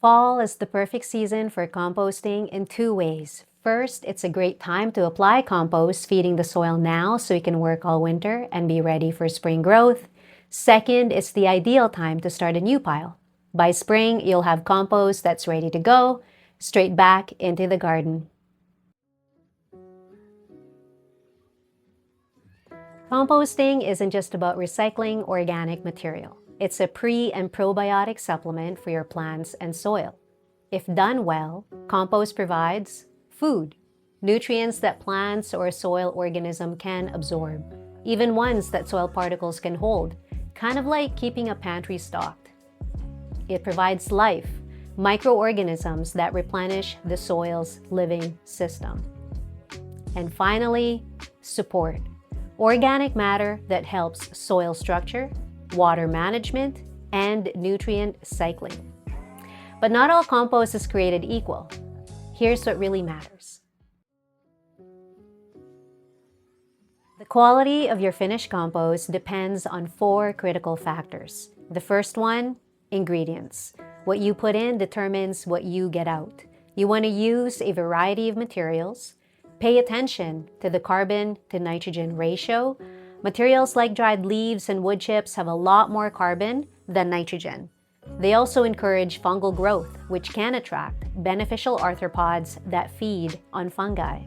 Fall is the perfect season for composting in two ways. First, it's a great time to apply compost, feeding the soil now so you can work all winter and be ready for spring growth. Second, it's the ideal time to start a new pile. By spring, you'll have compost that's ready to go, straight back into the garden. Composting isn't just about recycling organic material. It's a pre- and probiotic supplement for your plants and soil. If done well, compost provides food, nutrients that plants or soil organism can absorb, even ones that soil particles can hold, kind of like keeping a pantry stocked. It provides life, microorganisms that replenish the soil's living system. And finally, support. Organic matter that helps soil structure, water management, and nutrient cycling. But not all compost is created equal. Here's what really matters. The quality of your finished compost depends on four critical factors. The first one, ingredients. What you put in determines what you get out. You want to use a variety of materials. Pay attention to the carbon to nitrogen ratio. Materials like dried leaves and wood chips have a lot more carbon than nitrogen. They also encourage fungal growth, which can attract beneficial arthropods that feed on fungi.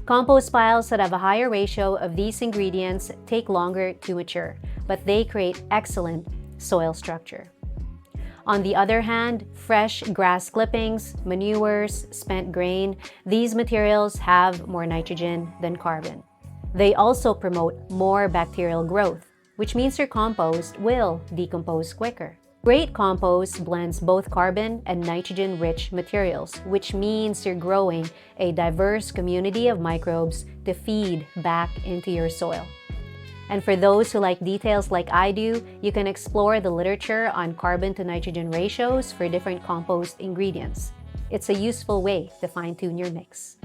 Compost piles that have a higher ratio of these ingredients take longer to mature, but they create excellent soil structure. On the other hand, fresh grass clippings, manures, spent grain, these materials have more nitrogen than carbon. They also promote more bacterial growth, which means your compost will decompose quicker. Great compost blends both carbon and nitrogen-rich materials, which means you're growing a diverse community of microbes to feed back into your soil. And for those who like details like I do, you can explore the literature on carbon to nitrogen ratios for different compost ingredients. It's a useful way to fine-tune your mix.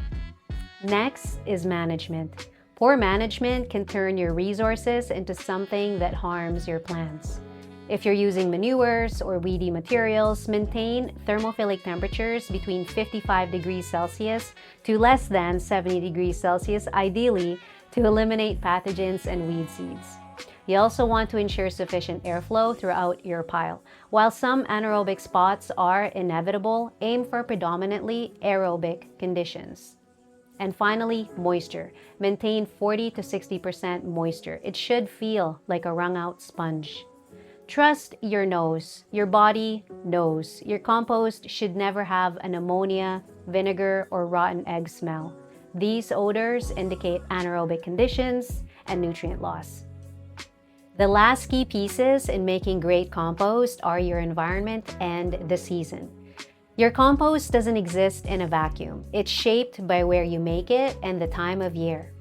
Next is management. Poor management can turn your resources into something that harms your plants. If you're using manures or weedy materials, maintain thermophilic temperatures between 55 degrees Celsius to less than 70 degrees Celsius, ideally, to eliminate pathogens and weed seeds. You also want to ensure sufficient airflow throughout your pile. While some anaerobic spots are inevitable, aim for predominantly aerobic conditions. And finally, moisture. Maintain 40 to 60% moisture. It should feel like a wrung-out sponge. Trust your nose. Your body knows. Your compost should never have an ammonia, vinegar, or rotten egg smell. These odors indicate anaerobic conditions and nutrient loss. The last key pieces in making great compost are your environment and the season. Your compost doesn't exist in a vacuum. It's shaped by where you make it and the time of year.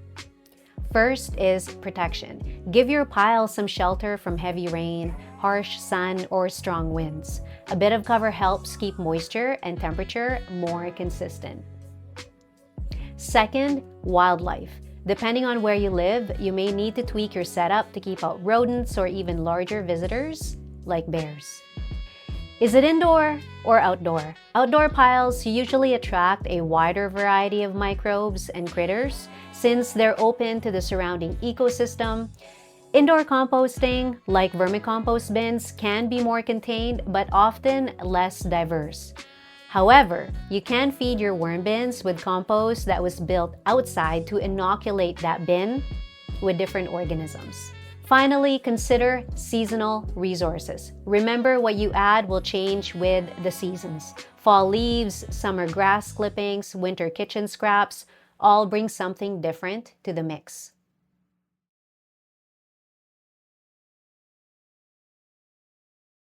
First is protection. Give your pile some shelter from heavy rain, harsh sun, or strong winds. A bit of cover helps keep moisture and temperature more consistent. Second, wildlife. Depending on where you live, you may need to tweak your setup to keep out rodents or even larger visitors like bears. Is it indoor or outdoor? Outdoor piles usually attract a wider variety of microbes and critters since they're open to the surrounding ecosystem. Indoor composting, like vermicompost bins, can be more contained but often less diverse. However, you can feed your worm bins with compost that was built outside to inoculate that bin with different organisms. Finally, consider seasonal resources. Remember, what you add will change with the seasons. Fall leaves, summer grass clippings, winter kitchen scraps all bring something different to the mix.